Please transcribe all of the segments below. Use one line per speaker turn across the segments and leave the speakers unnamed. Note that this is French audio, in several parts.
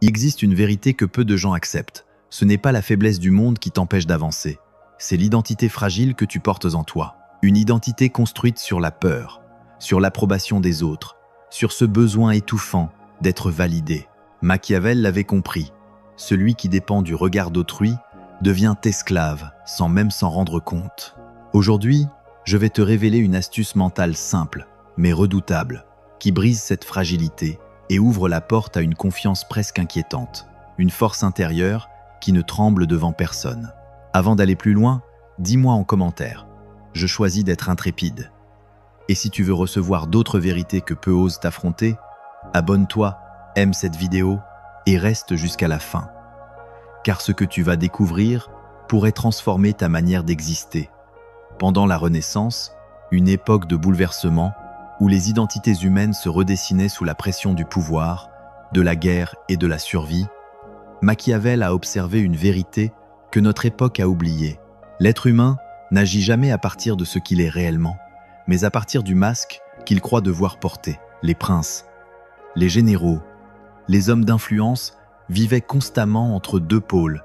Il existe une vérité que peu de gens acceptent. Ce n'est pas la faiblesse du monde qui t'empêche d'avancer. C'est l'identité fragile que tu portes en toi. Une identité construite sur la peur, sur l'approbation des autres, sur ce besoin étouffant d'être validé. Machiavel l'avait compris. Celui qui dépend du regard d'autrui devient esclave sans même s'en rendre compte. Aujourd'hui, je vais te révéler une astuce mentale simple, mais redoutable, qui brise cette fragilité et ouvre la porte à une confiance presque inquiétante, une force intérieure qui ne tremble devant personne. Avant d'aller plus loin, dis-moi en commentaire. Je choisis d'être intrépide. Et si tu veux recevoir d'autres vérités que peu osent t'affronter, abonne-toi, aime cette vidéo et reste jusqu'à la fin. Car ce que tu vas découvrir pourrait transformer ta manière d'exister. Pendant la Renaissance, une époque de bouleversement où les identités humaines se redessinaient sous la pression du pouvoir, de la guerre et de la survie, Machiavel a observé une vérité que notre époque a oubliée. L'être humain n'agit jamais à partir de ce qu'il est réellement, mais à partir du masque qu'il croit devoir porter. Les princes, les généraux, les hommes d'influence vivaient constamment entre deux pôles,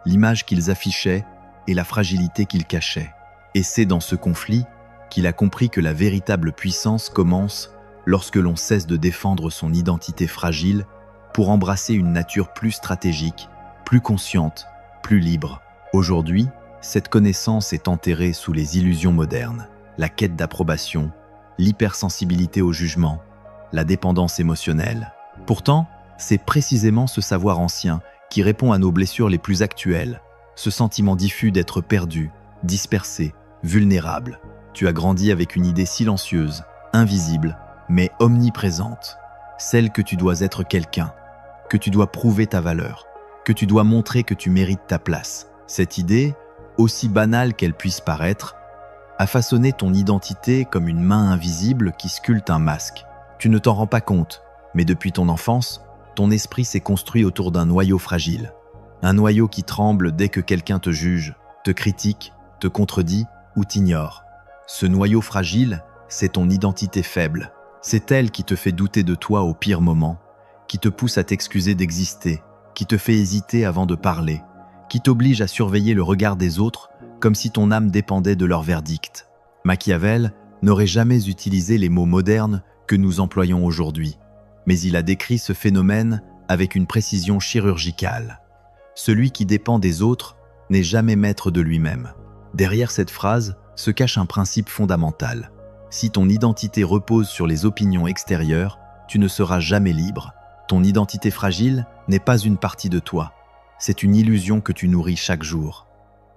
l'image qu'ils affichaient et la fragilité qu'ils cachaient. Et c'est dans ce conflit qu'il a compris que la véritable puissance commence lorsque l'on cesse de défendre son identité fragile pour embrasser une nature plus stratégique, plus consciente, plus libre. Aujourd'hui, cette connaissance est enterrée sous les illusions modernes, la quête d'approbation, l'hypersensibilité au jugement, la dépendance émotionnelle. Pourtant, c'est précisément ce savoir ancien qui répond à nos blessures les plus actuelles, ce sentiment diffus d'être perdu, dispersé, vulnérable. Tu as grandi avec une idée silencieuse, invisible, mais omniprésente, celle que tu dois être quelqu'un, que tu dois prouver ta valeur, que tu dois montrer que tu mérites ta place. Cette idée, aussi banale qu'elle puisse paraître, a façonné ton identité comme une main invisible qui sculpte un masque. Tu ne t'en rends pas compte, mais depuis ton enfance, ton esprit s'est construit autour d'un noyau fragile. Un noyau qui tremble dès que quelqu'un te juge, te critique, te contredit ou t'ignore. Ce noyau fragile, c'est ton identité faible. C'est elle qui te fait douter de toi au pire moment, qui te pousse à t'excuser d'exister, qui te fait hésiter avant de parler, qui t'oblige à surveiller le regard des autres comme si ton âme dépendait de leur verdict. Machiavel n'aurait jamais utilisé les mots modernes que nous employons aujourd'hui, mais il a décrit ce phénomène avec une précision chirurgicale. Celui qui dépend des autres n'est jamais maître de lui-même. Derrière cette phrase se cache un principe fondamental. Si ton identité repose sur les opinions extérieures, tu ne seras jamais libre. Ton identité fragile n'est pas une partie de toi. C'est une illusion que tu nourris chaque jour.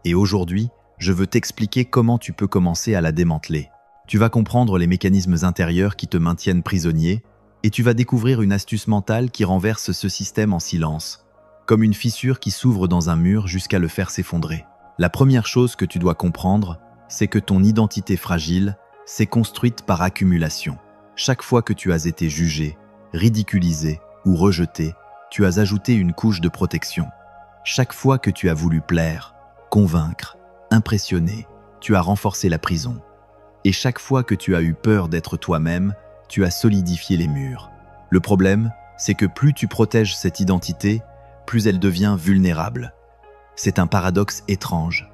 Et aujourd'hui, je veux t'expliquer comment tu peux commencer à la démanteler. Tu vas comprendre les mécanismes intérieurs qui te maintiennent prisonnier et tu vas découvrir une astuce mentale qui renverse ce système en silence, comme une fissure qui s'ouvre dans un mur jusqu'à le faire s'effondrer. La première chose que tu dois comprendre, c'est que ton identité fragile s'est construite par accumulation. Chaque fois que tu as été jugé, ridiculisé ou rejeté, tu as ajouté une couche de protection. Chaque fois que tu as voulu plaire, convaincre, impressionner, tu as renforcé la prison. Et chaque fois que tu as eu peur d'être toi-même, tu as solidifié les murs. Le problème, c'est que plus tu protèges cette identité, plus elle devient vulnérable. C'est un paradoxe étrange.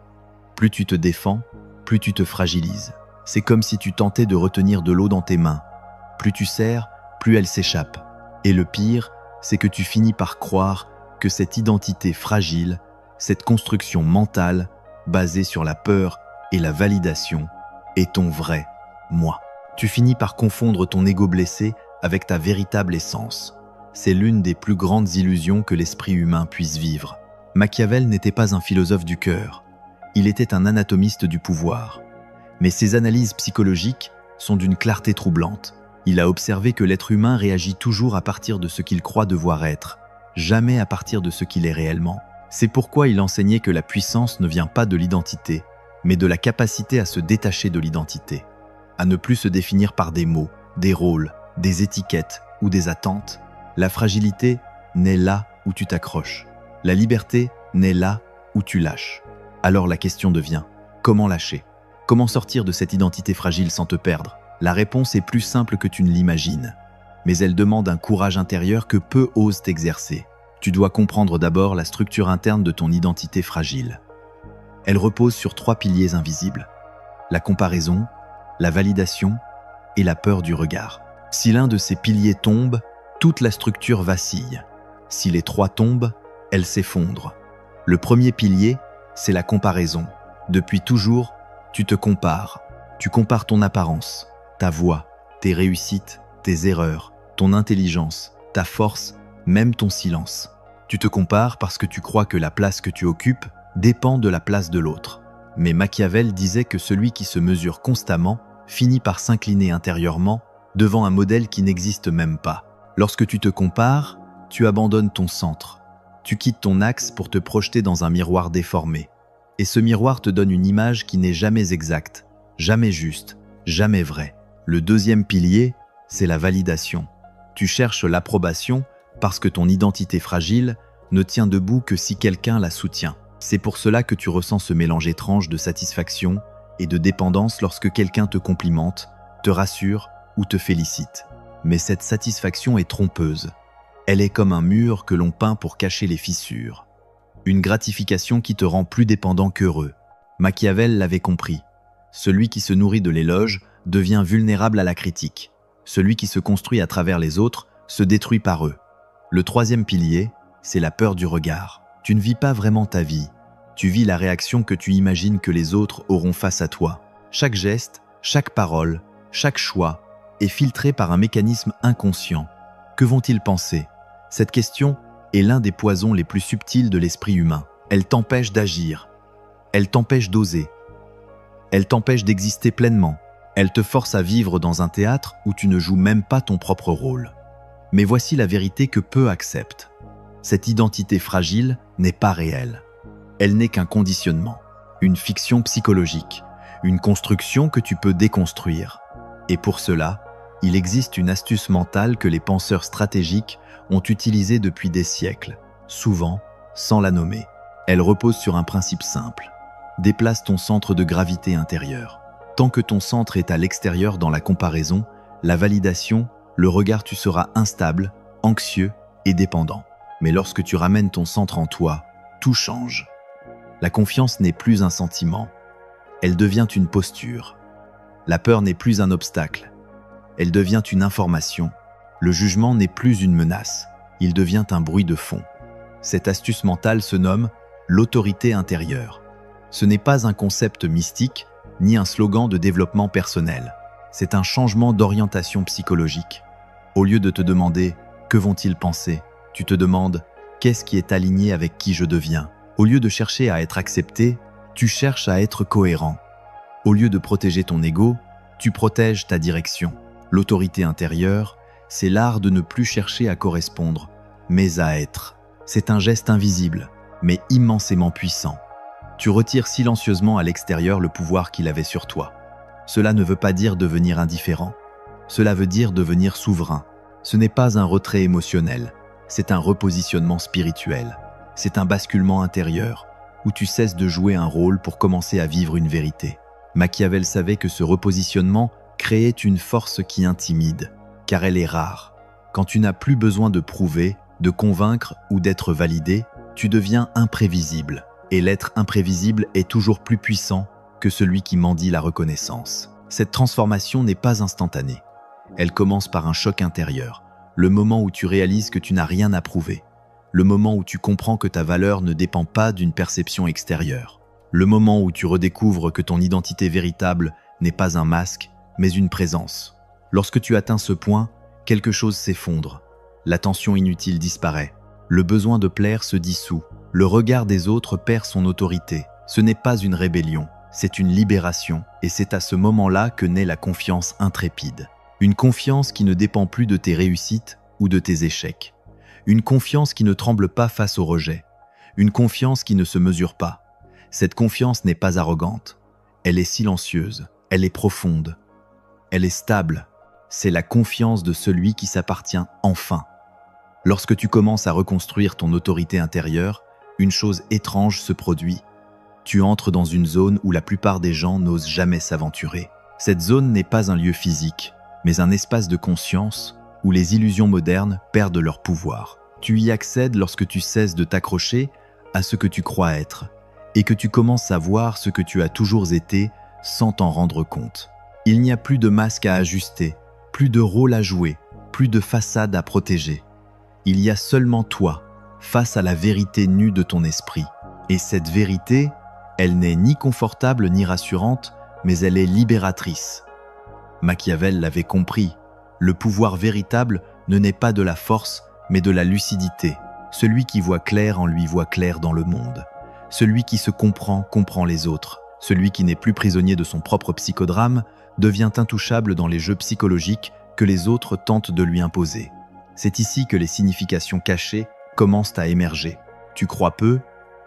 Plus tu te défends, plus tu te fragilises. C'est comme si tu tentais de retenir de l'eau dans tes mains. Plus tu serres, plus elle s'échappe. Et le pire, c'est que tu finis par croire que cette identité fragile, cette construction mentale, basée sur la peur et la validation, est ton vrai moi. Tu finis par confondre ton ego blessé avec ta véritable essence. C'est l'une des plus grandes illusions que l'esprit humain puisse vivre. Machiavel n'était pas un philosophe du cœur. Il était un anatomiste du pouvoir. Mais ses analyses psychologiques sont d'une clarté troublante. Il a observé que l'être humain réagit toujours à partir de ce qu'il croit devoir être, jamais à partir de ce qu'il est réellement. C'est pourquoi il enseignait que la puissance ne vient pas de l'identité, mais de la capacité à se détacher de l'identité, à ne plus se définir par des mots, des rôles, des étiquettes ou des attentes. La fragilité naît là où tu t'accroches. La liberté naît là où tu lâches. Alors la question devient, comment lâcher ? Comment sortir de cette identité fragile sans te perdre ? La réponse est plus simple que tu ne l'imagines, mais elle demande un courage intérieur que peu osent exercer. Tu dois comprendre d'abord la structure interne de ton identité fragile. Elle repose sur 3 piliers invisibles: la comparaison, la validation et la peur du regard. Si l'un de ces piliers tombe, toute la structure vacille. Si les 3 tombent, elle s'effondre. Le premier pilier, c'est la comparaison. Depuis toujours, tu te compares. Tu compares ton apparence, ta voix, tes réussites, tes erreurs, ton intelligence, ta force, même ton silence. Tu te compares parce que tu crois que la place que tu occupes dépend de la place de l'autre. Mais Machiavel disait que celui qui se mesure constamment finit par s'incliner intérieurement devant un modèle qui n'existe même pas. Lorsque tu te compares, tu abandonnes ton centre. Tu quittes ton axe pour te projeter dans un miroir déformé. Et ce miroir te donne une image qui n'est jamais exacte, jamais juste, jamais vraie. Le deuxième pilier, c'est la validation. Tu cherches l'approbation parce que ton identité fragile ne tient debout que si quelqu'un la soutient. C'est pour cela que tu ressens ce mélange étrange de satisfaction et de dépendance lorsque quelqu'un te complimente, te rassure ou te félicite. Mais cette satisfaction est trompeuse. Elle est comme un mur que l'on peint pour cacher les fissures. Une gratification qui te rend plus dépendant qu'heureux. Machiavel l'avait compris. Celui qui se nourrit de l'éloge devient vulnérable à la critique. Celui qui se construit à travers les autres se détruit par eux. Le troisième pilier, c'est la peur du regard. Tu ne vis pas vraiment ta vie. Tu vis la réaction que tu imagines que les autres auront face à toi. Chaque geste, chaque parole, chaque choix est filtré par un mécanisme inconscient. Que vont-ils penser? Cette question est l'un des poisons les plus subtils de l'esprit humain. Elle t'empêche d'agir. Elle t'empêche d'oser. Elle t'empêche d'exister pleinement. Elle te force à vivre dans un théâtre où tu ne joues même pas ton propre rôle. Mais voici la vérité que peu acceptent. Cette identité fragile n'est pas réelle. Elle n'est qu'un conditionnement, une fiction psychologique, une construction que tu peux déconstruire. Et pour cela, il existe une astuce mentale que les penseurs stratégiques ont utilisée depuis des siècles, souvent sans la nommer. Elle repose sur un principe simple. Déplace ton centre de gravité intérieur. Tant que ton centre est à l'extérieur dans la comparaison, la validation, le regard, tu seras instable, anxieux et dépendant. Mais lorsque tu ramènes ton centre en toi, tout change. La confiance n'est plus un sentiment, elle devient une posture. La peur n'est plus un obstacle, elle devient une information. Le jugement n'est plus une menace, il devient un bruit de fond. Cette astuce mentale se nomme l'autorité intérieure. Ce n'est pas un concept mystique, ni un slogan de développement personnel. C'est un changement d'orientation psychologique. Au lieu de te demander « que vont-ils penser ?», tu te demandes « qu'est-ce qui est aligné avec qui je deviens ?» Au lieu de chercher à être accepté, tu cherches à être cohérent. Au lieu de protéger ton ego, tu protèges ta direction. L'autorité intérieure, c'est l'art de ne plus chercher à correspondre, mais à être. C'est un geste invisible, mais immensément puissant. Tu retires silencieusement à l'extérieur le pouvoir qu'il avait sur toi. Cela ne veut pas dire devenir indifférent. Cela veut dire devenir souverain. Ce n'est pas un retrait émotionnel, c'est un repositionnement spirituel. C'est un basculement intérieur, où tu cesses de jouer un rôle pour commencer à vivre une vérité. Machiavel savait que ce repositionnement créait une force qui intimide, car elle est rare. Quand tu n'as plus besoin de prouver, de convaincre ou d'être validé, tu deviens imprévisible. Et l'être imprévisible est toujours plus puissant que celui qui mendie la reconnaissance. Cette transformation n'est pas instantanée. Elle commence par un choc intérieur, le moment où tu réalises que tu n'as rien à prouver. Le moment où tu comprends que ta valeur ne dépend pas d'une perception extérieure. Le moment où tu redécouvres que ton identité véritable n'est pas un masque, mais une présence. Lorsque tu atteins ce point, quelque chose s'effondre. La tension inutile disparaît. Le besoin de plaire se dissout. Le regard des autres perd son autorité. Ce n'est pas une rébellion, c'est une libération. Et c'est à ce moment-là que naît la confiance intrépide. Une confiance qui ne dépend plus de tes réussites ou de tes échecs. Une confiance qui ne tremble pas face au rejet. Une confiance qui ne se mesure pas. Cette confiance n'est pas arrogante. Elle est silencieuse. Elle est profonde. Elle est stable. C'est la confiance de celui qui s'appartient enfin. Lorsque tu commences à reconstruire ton autorité intérieure, une chose étrange se produit. Tu entres dans une zone où la plupart des gens n'osent jamais s'aventurer. Cette zone n'est pas un lieu physique, mais un espace de conscience où les illusions modernes perdent leur pouvoir. Tu y accèdes lorsque tu cesses de t'accrocher à ce que tu crois être et que tu commences à voir ce que tu as toujours été sans t'en rendre compte. Il n'y a plus de masque à ajuster, plus de rôle à jouer, plus de façade à protéger. Il y a seulement toi, face à la vérité nue de ton esprit. Et cette vérité, elle n'est ni confortable ni rassurante, mais elle est libératrice. Machiavel l'avait compris, le pouvoir véritable ne naît pas de la force, mais de la lucidité. Celui qui voit clair en lui voit clair dans le monde. Celui qui se comprend, comprend les autres. Celui qui n'est plus prisonnier de son propre psychodrame devient intouchable dans les jeux psychologiques que les autres tentent de lui imposer. C'est ici que les significations cachées commencent à émerger. Tu crois peu,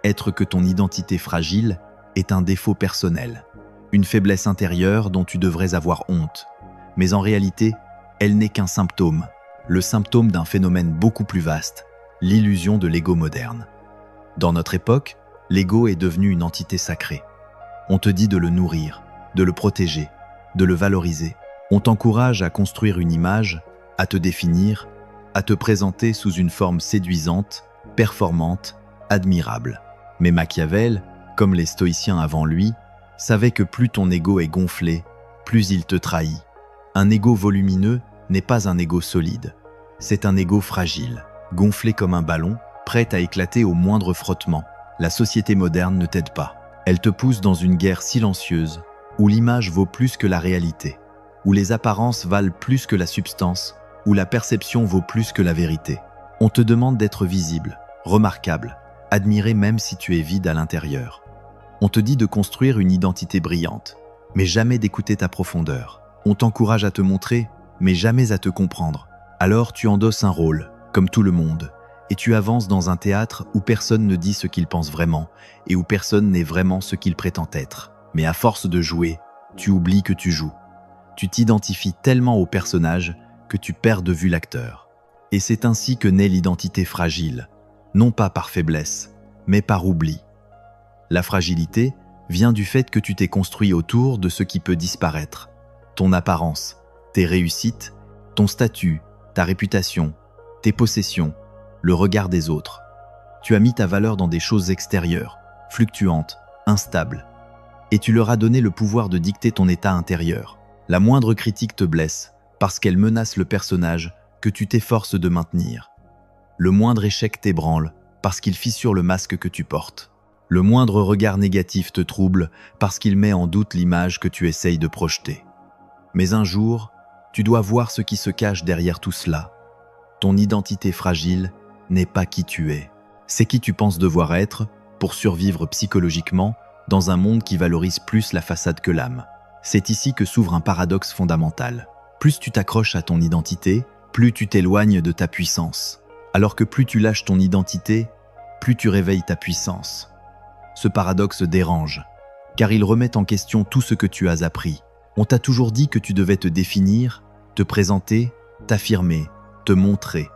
être que ton identité fragile est un défaut personnel, une faiblesse intérieure dont tu devrais avoir honte. Mais en réalité, elle n'est qu'un symptôme, le symptôme d'un phénomène beaucoup plus vaste, l'illusion de l'ego moderne. Dans notre époque, l'ego est devenu une entité sacrée. On te dit de le nourrir, de le protéger, de le valoriser. On t'encourage à construire une image, à te définir, à te présenter sous une forme séduisante, performante, admirable. Mais Machiavel, comme les stoïciens avant lui, savait que plus ton ego est gonflé, plus il te trahit. Un ego volumineux n'est pas un ego solide. C'est un ego fragile, gonflé comme un ballon, prêt à éclater au moindre frottement. La société moderne ne t'aide pas. Elle te pousse dans une guerre silencieuse, où l'image vaut plus que la réalité, où les apparences valent plus que la substance, où la perception vaut plus que la vérité. On te demande d'être visible, remarquable, admiré même si tu es vide à l'intérieur. On te dit de construire une identité brillante, mais jamais d'écouter ta profondeur. On t'encourage à te montrer, mais jamais à te comprendre. Alors tu endosses un rôle, comme tout le monde, et tu avances dans un théâtre où personne ne dit ce qu'il pense vraiment, et où personne n'est vraiment ce qu'il prétend être. Mais à force de jouer, tu oublies que tu joues. Tu t'identifies tellement au personnage que tu perds de vue l'acteur. Et c'est ainsi que naît l'identité fragile, non pas par faiblesse, mais par oubli. La fragilité vient du fait que tu t'es construit autour de ce qui peut disparaître. Ton apparence, tes réussites, ton statut, ta réputation, tes possessions, le regard des autres. Tu as mis ta valeur dans des choses extérieures, fluctuantes, instables. Et tu leur as donné le pouvoir de dicter ton état intérieur. La moindre critique te blesse, parce qu'elle menace le personnage que tu t'efforces de maintenir. Le moindre échec t'ébranle, parce qu'il fissure le masque que tu portes. Le moindre regard négatif te trouble, parce qu'il met en doute l'image que tu essayes de projeter. Mais un jour, tu dois voir ce qui se cache derrière tout cela. Ton identité fragile n'est pas qui tu es. C'est qui tu penses devoir être pour survivre psychologiquement dans un monde qui valorise plus la façade que l'âme. C'est ici que s'ouvre un paradoxe fondamental. Plus tu t'accroches à ton identité, plus tu t'éloignes de ta puissance. Alors que plus tu lâches ton identité, plus tu réveilles ta puissance. Ce paradoxe dérange, car il remet en question tout ce que tu as appris. On t'a toujours dit que tu devais te définir, te présenter, t'affirmer, te montrer.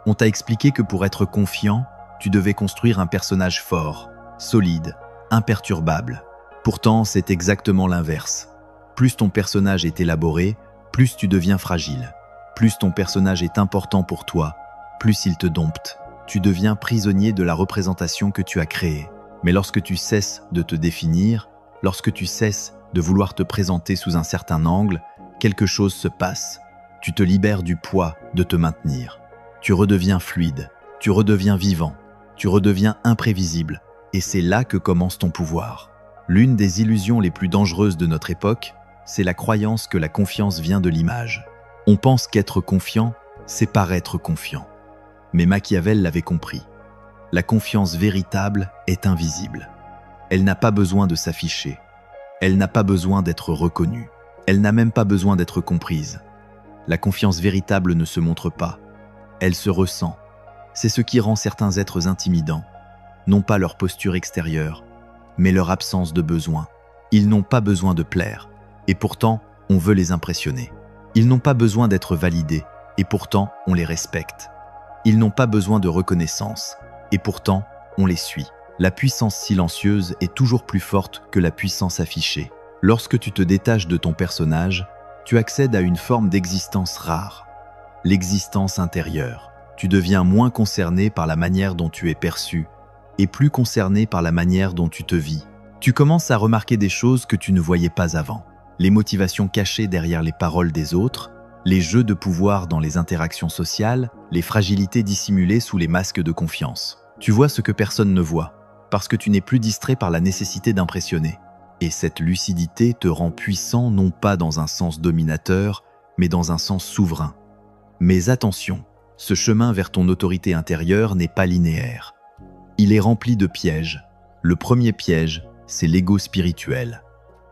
On t'a expliqué que pour être confiant, tu devais construire un personnage fort, solide, imperturbable. Pourtant, c'est exactement l'inverse. Plus ton personnage est élaboré, plus tu deviens fragile. Plus ton personnage est important pour toi, plus il te dompte. Tu deviens prisonnier de la représentation que tu as créée. Mais lorsque tu cesses de te définir, lorsque tu cesses de vouloir te présenter sous un certain angle, quelque chose se passe. Tu te libères du poids de te maintenir. Tu redeviens fluide, tu redeviens vivant, tu redeviens imprévisible, et c'est là que commence ton pouvoir. L'une des illusions les plus dangereuses de notre époque, c'est la croyance que la confiance vient de l'image. On pense qu'être confiant, c'est paraître confiant. Mais Machiavel l'avait compris. La confiance véritable est invisible. Elle n'a pas besoin de s'afficher. Elle n'a pas besoin d'être reconnue. Elle n'a même pas besoin d'être comprise. La confiance véritable ne se montre pas. Elle se ressent. C'est ce qui rend certains êtres intimidants. Non pas leur posture extérieure, mais leur absence de besoin. Ils n'ont pas besoin de plaire, et pourtant, on veut les impressionner. Ils n'ont pas besoin d'être validés, et pourtant, on les respecte. Ils n'ont pas besoin de reconnaissance, et pourtant, on les suit. La puissance silencieuse est toujours plus forte que la puissance affichée. Lorsque tu te détaches de ton personnage, tu accèdes à une forme d'existence rare, l'existence intérieure. Tu deviens moins concerné par la manière dont tu es perçu et plus concerné par la manière dont tu te vis. Tu commences à remarquer des choses que tu ne voyais pas avant. Les motivations cachées derrière les paroles des autres, les jeux de pouvoir dans les interactions sociales, les fragilités dissimulées sous les masques de confiance. Tu vois ce que personne ne voit, parce que tu n'es plus distrait par la nécessité d'impressionner. Et cette lucidité te rend puissant non pas dans un sens dominateur, mais dans un sens souverain. Mais attention, ce chemin vers ton autorité intérieure n'est pas linéaire. Il est rempli de pièges. Le premier piège, c'est l'ego spirituel.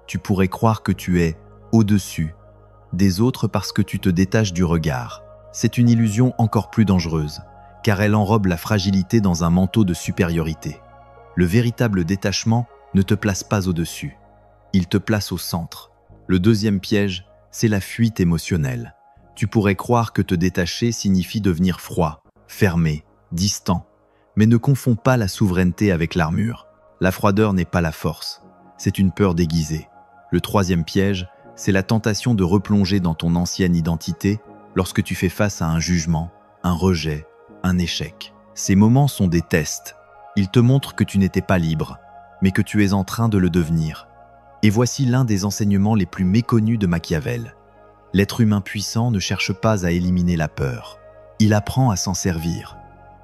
Tu pourrais croire que tu es au-dessus des autres parce que tu te détaches du regard. C'est une illusion encore plus dangereuse, car elle enrobe la fragilité dans un manteau de supériorité. Le véritable détachement ne te place pas au-dessus. Il te place au centre. Le deuxième piège, c'est la fuite émotionnelle. Tu pourrais croire que te détacher signifie devenir froid, fermé, distant. Mais ne confonds pas la souveraineté avec l'armure. La froideur n'est pas la force, c'est une peur déguisée. Le troisième piège, c'est la tentation de replonger dans ton ancienne identité lorsque tu fais face à un jugement, un rejet, un échec. Ces moments sont des tests. Ils te montrent que tu n'étais pas libre, mais que tu es en train de le devenir. Et voici l'un des enseignements les plus méconnus de Machiavel. L'être humain puissant ne cherche pas à éliminer la peur. Il apprend à s'en servir.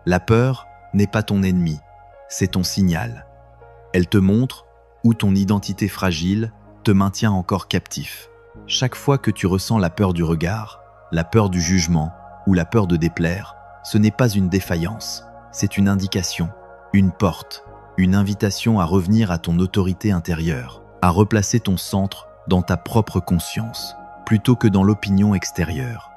La peur n'est pas ton ennemi, c'est ton signal. Elle te montre où ton identité fragile te maintient encore captif. Chaque fois que tu ressens la peur du regard, la peur du jugement ou la peur de déplaire, ce n'est pas une défaillance, c'est une indication, une porte, une invitation à revenir à ton autorité intérieure, à replacer ton centre dans ta propre conscience, plutôt que dans l'opinion extérieure.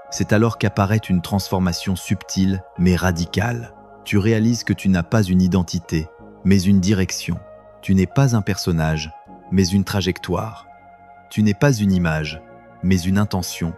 C'est alors qu'apparaît une transformation subtile mais radicale. Tu réalises que tu n'as pas une identité, mais une direction. Tu n'es pas un personnage, mais une trajectoire. Tu n'es pas une image, mais une intention.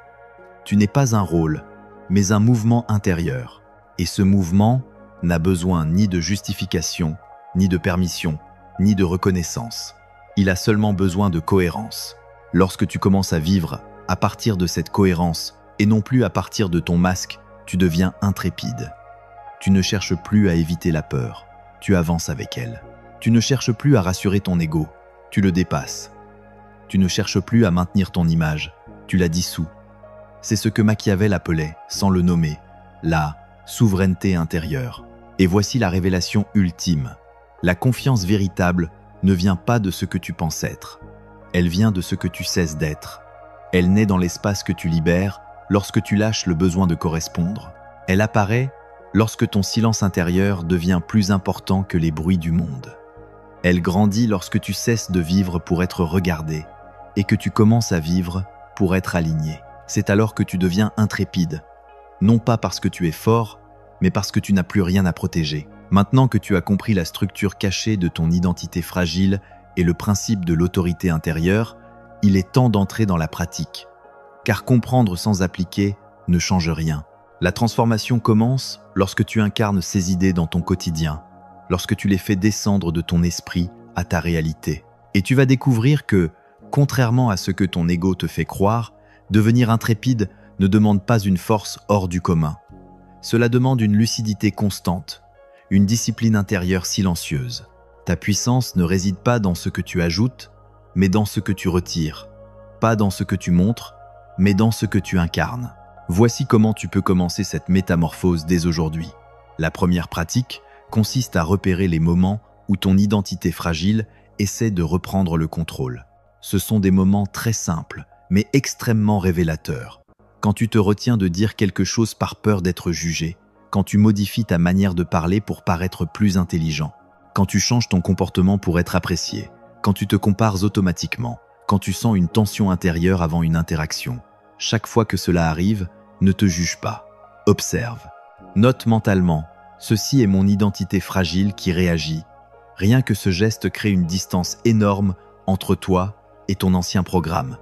Tu n'es pas un rôle, mais un mouvement intérieur. Et ce mouvement n'a besoin ni de justification, ni de permission, ni de reconnaissance. Il a seulement besoin de cohérence. Lorsque tu commences à vivre à partir de cette cohérence, et non plus à partir de ton masque, tu deviens intrépide. Tu ne cherches plus à éviter la peur, tu avances avec elle. Tu ne cherches plus à rassurer ton ego, tu le dépasses. Tu ne cherches plus à maintenir ton image, tu la dissous. C'est ce que Machiavel appelait, sans le nommer, la souveraineté intérieure. Et voici la révélation ultime. La confiance véritable ne vient pas de ce que tu penses être. Elle vient de ce que tu cesses d'être. Elle naît dans l'espace que tu libères lorsque tu lâches le besoin de correspondre. Elle apparaît lorsque ton silence intérieur devient plus important que les bruits du monde. Elle grandit lorsque tu cesses de vivre pour être regardé et que tu commences à vivre pour être aligné. C'est alors que tu deviens intrépide, non pas parce que tu es fort, mais parce que tu n'as plus rien à protéger. Maintenant que tu as compris la structure cachée de ton identité fragile et le principe de l'autorité intérieure, il est temps d'entrer dans la pratique. Car comprendre sans appliquer ne change rien. La transformation commence lorsque tu incarnes ces idées dans ton quotidien, lorsque tu les fais descendre de ton esprit à ta réalité. Et tu vas découvrir que, contrairement à ce que ton ego te fait croire, devenir intrépide ne demande pas une force hors du commun. Cela demande une lucidité constante, une discipline intérieure silencieuse. Ta puissance ne réside pas dans ce que tu ajoutes, mais dans ce que tu retires. Pas dans ce que tu montres, mais dans ce que tu incarnes. Voici comment tu peux commencer cette métamorphose dès aujourd'hui. La première pratique consiste à repérer les moments où ton identité fragile essaie de reprendre le contrôle. Ce sont des moments très simples, mais extrêmement révélateurs. Quand tu te retiens de dire quelque chose par peur d'être jugé, quand tu modifies ta manière de parler pour paraître plus intelligent, quand tu changes ton comportement pour être apprécié, quand tu te compares automatiquement, quand tu sens une tension intérieure avant une interaction. Chaque fois que cela arrive, ne te juge pas. Observe. Note mentalement, ceci est mon identité fragile qui réagit. Rien que ce geste crée une distance énorme entre toi et ton ancien programme.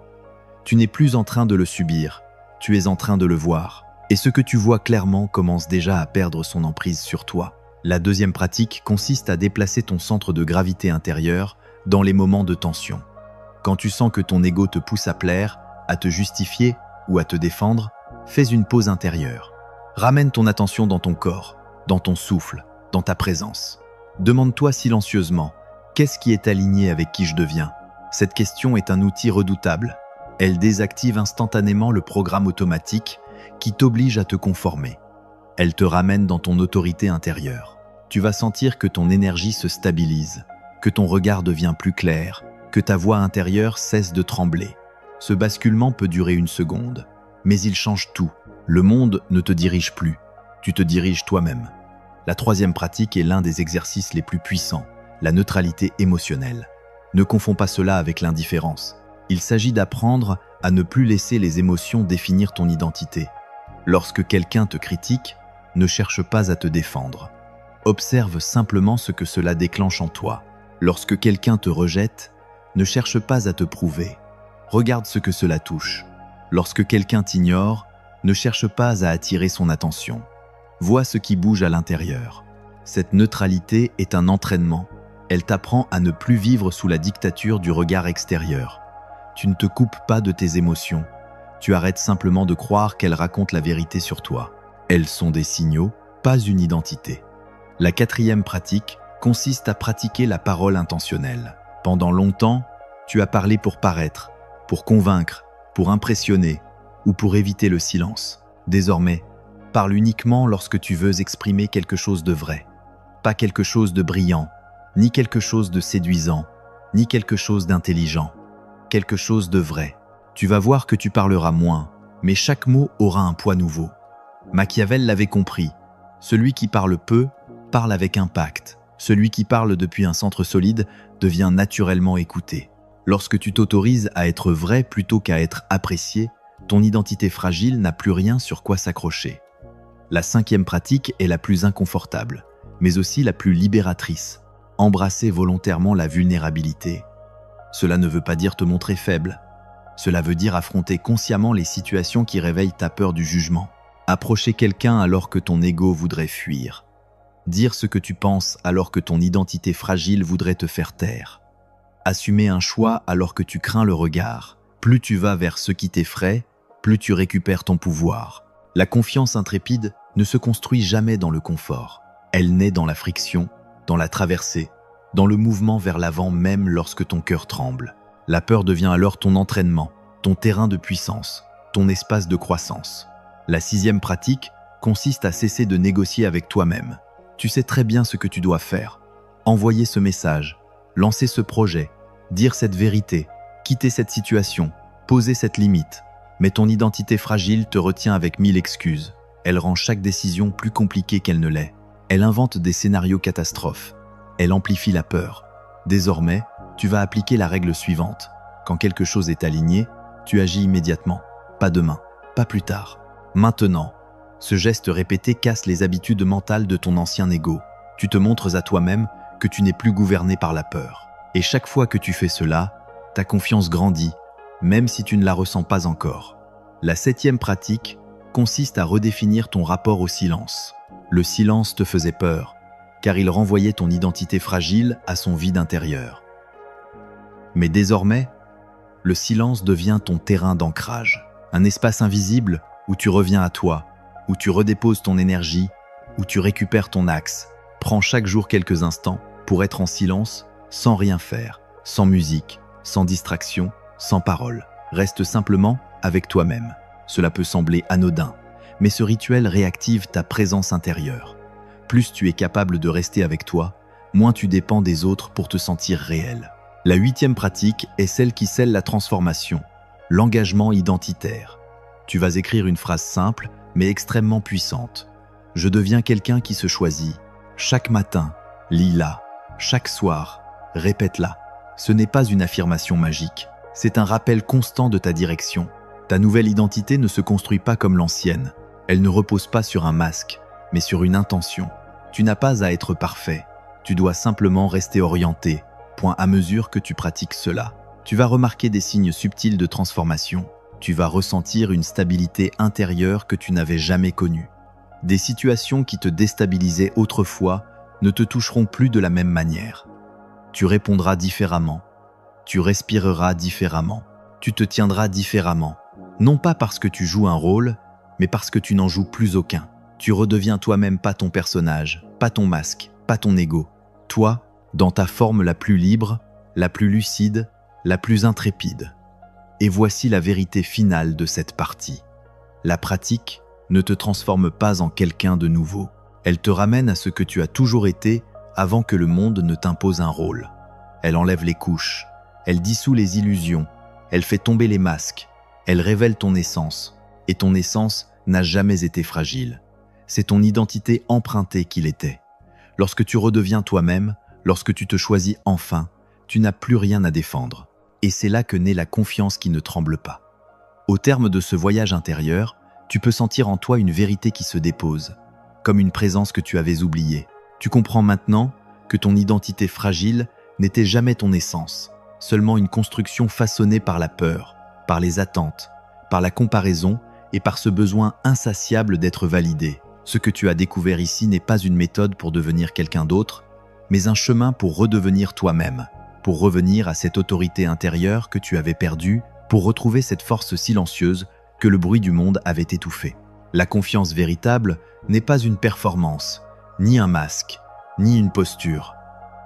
Tu n'es plus en train de le subir, tu es en train de le voir. Et ce que tu vois clairement commence déjà à perdre son emprise sur toi. La deuxième pratique consiste à déplacer ton centre de gravité intérieur dans les moments de tension. Quand tu sens que ton ego te pousse à plaire, à te justifier ou à te défendre, fais une pause intérieure. Ramène ton attention dans ton corps, dans ton souffle, dans ta présence. Demande-toi silencieusement, qu'est-ce qui est aligné avec qui je deviens? Cette question est un outil redoutable. Elle désactive instantanément le programme automatique qui t'oblige à te conformer. Elle te ramène dans ton autorité intérieure. Tu vas sentir que ton énergie se stabilise, que ton regard devient plus clair, que ta voix intérieure cesse de trembler. Ce basculement peut durer une seconde, mais il change tout. Le monde ne te dirige plus, tu te diriges toi-même. La troisième pratique est l'un des exercices les plus puissants, la neutralité émotionnelle. Ne confonds pas cela avec l'indifférence. Il s'agit d'apprendre à ne plus laisser les émotions définir ton identité. Lorsque quelqu'un te critique, ne cherche pas à te défendre. Observe simplement ce que cela déclenche en toi. Lorsque quelqu'un te rejette, ne cherche pas à te prouver. Regarde ce que cela touche. Lorsque quelqu'un t'ignore, ne cherche pas à attirer son attention. Vois ce qui bouge à l'intérieur. Cette neutralité est un entraînement. Elle t'apprend à ne plus vivre sous la dictature du regard extérieur. Tu ne te coupes pas de tes émotions. Tu arrêtes simplement de croire qu'elles racontent la vérité sur toi. Elles sont des signaux, pas une identité. La quatrième pratique consiste à pratiquer la parole intentionnelle. Pendant longtemps, tu as parlé pour paraître, pour convaincre, pour impressionner ou pour éviter le silence. Désormais, parle uniquement lorsque tu veux exprimer quelque chose de vrai. Pas quelque chose de brillant, ni quelque chose de séduisant, ni quelque chose d'intelligent. Quelque chose de vrai. Tu vas voir que tu parleras moins, mais chaque mot aura un poids nouveau. Machiavel l'avait compris. Celui qui parle peu, parle avec impact. Celui qui parle depuis un centre solide devient naturellement écouté. Lorsque tu t'autorises à être vrai plutôt qu'à être apprécié, ton identité fragile n'a plus rien sur quoi s'accrocher. La cinquième pratique est la plus inconfortable, mais aussi la plus libératrice. Embrasser volontairement la vulnérabilité. Cela ne veut pas dire te montrer faible. Cela veut dire affronter consciemment les situations qui réveillent ta peur du jugement. Approcher quelqu'un alors que ton ego voudrait fuir. Dire ce que tu penses alors que ton identité fragile voudrait te faire taire. Assumer un choix alors que tu crains le regard. Plus tu vas vers ce qui t'effraie, plus tu récupères ton pouvoir. La confiance intrépide ne se construit jamais dans le confort. Elle naît dans la friction, dans la traversée, dans le mouvement vers l'avant même lorsque ton cœur tremble. La peur devient alors ton entraînement, ton terrain de puissance, ton espace de croissance. La sixième pratique consiste à cesser de négocier avec toi-même. Tu sais très bien ce que tu dois faire. Envoyer ce message, lancer ce projet, dire cette vérité, quitter cette situation, poser cette limite. Mais ton identité fragile te retient avec 1000 excuses. Elle rend chaque décision plus compliquée qu'elle ne l'est. Elle invente des scénarios catastrophes. Elle amplifie la peur. Désormais, tu vas appliquer la règle suivante. Quand quelque chose est aligné, tu agis immédiatement. Pas demain, pas plus tard. Maintenant. Ce geste répété casse les habitudes mentales de ton ancien ego. Tu te montres à toi-même que tu n'es plus gouverné par la peur. Et chaque fois que tu fais cela, ta confiance grandit, même si tu ne la ressens pas encore. La septième pratique consiste à redéfinir ton rapport au silence. Le silence te faisait peur, car il renvoyait ton identité fragile à son vide intérieur. Mais désormais, le silence devient ton terrain d'ancrage, un espace invisible où tu reviens à toi, où tu redéposes ton énergie, où tu récupères ton axe. Prends chaque jour quelques instants pour être en silence, sans rien faire, sans musique, sans distraction, sans parole. Reste simplement avec toi-même. Cela peut sembler anodin, mais ce rituel réactive ta présence intérieure. Plus tu es capable de rester avec toi, moins tu dépends des autres pour te sentir réel. La huitième pratique est celle qui scelle la transformation, l'engagement identitaire. Tu vas écrire une phrase simple, mais extrêmement puissante. Je deviens quelqu'un qui se choisit. Chaque matin, lis-la. Chaque soir, répète-la. Ce n'est pas une affirmation magique, c'est un rappel constant de ta direction. Ta nouvelle identité ne se construit pas comme l'ancienne. Elle ne repose pas sur un masque, mais sur une intention. Tu n'as pas à être parfait. Tu dois simplement rester orienté. À mesure que tu pratiques cela, tu vas remarquer des signes subtils de transformation. Tu vas ressentir une stabilité intérieure que tu n'avais jamais connue. Des situations qui te déstabilisaient autrefois ne te toucheront plus de la même manière. Tu répondras différemment. Tu respireras différemment. Tu te tiendras différemment. Non pas parce que tu joues un rôle, mais parce que tu n'en joues plus aucun. Tu redeviens toi-même, pas ton personnage, pas ton masque, pas ton ego. Toi, dans ta forme la plus libre, la plus lucide, la plus intrépide. Et voici la vérité finale de cette partie. La pratique ne te transforme pas en quelqu'un de nouveau. Elle te ramène à ce que tu as toujours été avant que le monde ne t'impose un rôle. Elle enlève les couches, elle dissout les illusions, elle fait tomber les masques, elle révèle ton essence. Et ton essence n'a jamais été fragile. C'est ton identité empruntée qui l'était. Lorsque tu redeviens toi-même, lorsque tu te choisis enfin, tu n'as plus rien à défendre. Et c'est là que naît la confiance qui ne tremble pas. Au terme de ce voyage intérieur, tu peux sentir en toi une vérité qui se dépose, comme une présence que tu avais oubliée. Tu comprends maintenant que ton identité fragile n'était jamais ton essence, seulement une construction façonnée par la peur, par les attentes, par la comparaison et par ce besoin insatiable d'être validé. Ce que tu as découvert ici n'est pas une méthode pour devenir quelqu'un d'autre, mais un chemin pour redevenir toi-même, pour revenir à cette autorité intérieure que tu avais perdue, pour retrouver cette force silencieuse que le bruit du monde avait étouffée. La confiance véritable n'est pas une performance, ni un masque, ni une posture.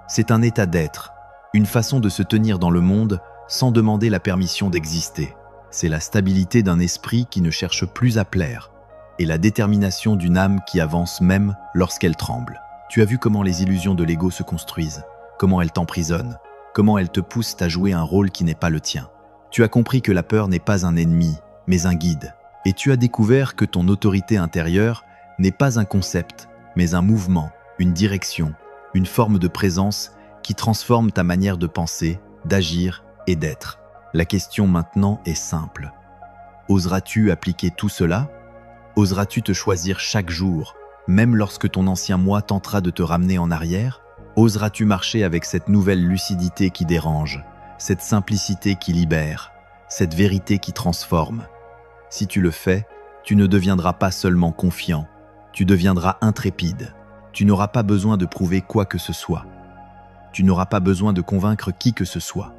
C'est un état d'être, une façon de se tenir dans le monde sans demander la permission d'exister. C'est la stabilité d'un esprit qui ne cherche plus à plaire et la détermination d'une âme qui avance même lorsqu'elle tremble. Tu as vu comment les illusions de l'ego se construisent, comment elles t'emprisonnent, comment elles te poussent à jouer un rôle qui n'est pas le tien. Tu as compris que la peur n'est pas un ennemi, mais un guide. Et tu as découvert que ton autorité intérieure n'est pas un concept, mais un mouvement, une direction, une forme de présence qui transforme ta manière de penser, d'agir et d'être. La question maintenant est simple. Oseras-tu appliquer tout cela? Oseras-tu te choisir chaque jour, même lorsque ton ancien moi tentera de te ramener en arrière? Oseras-tu marcher avec cette nouvelle lucidité qui dérange, cette simplicité qui libère, cette vérité qui transforme? Si tu le fais, tu ne deviendras pas seulement confiant, tu deviendras intrépide. Tu n'auras pas besoin de prouver quoi que ce soit. Tu n'auras pas besoin de convaincre qui que ce soit.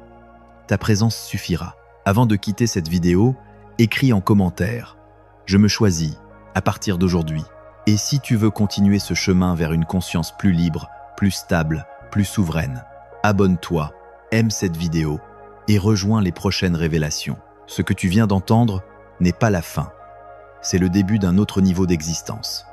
Ta présence suffira. Avant de quitter cette vidéo, écris en commentaire « Je me choisis à partir d'aujourd'hui ». Et si tu veux continuer ce chemin vers une conscience plus libre, plus stable, plus souveraine, abonne-toi, aime cette vidéo et rejoins les prochaines révélations. Ce que tu viens d'entendre n'est pas la fin. C'est le début d'un autre niveau d'existence.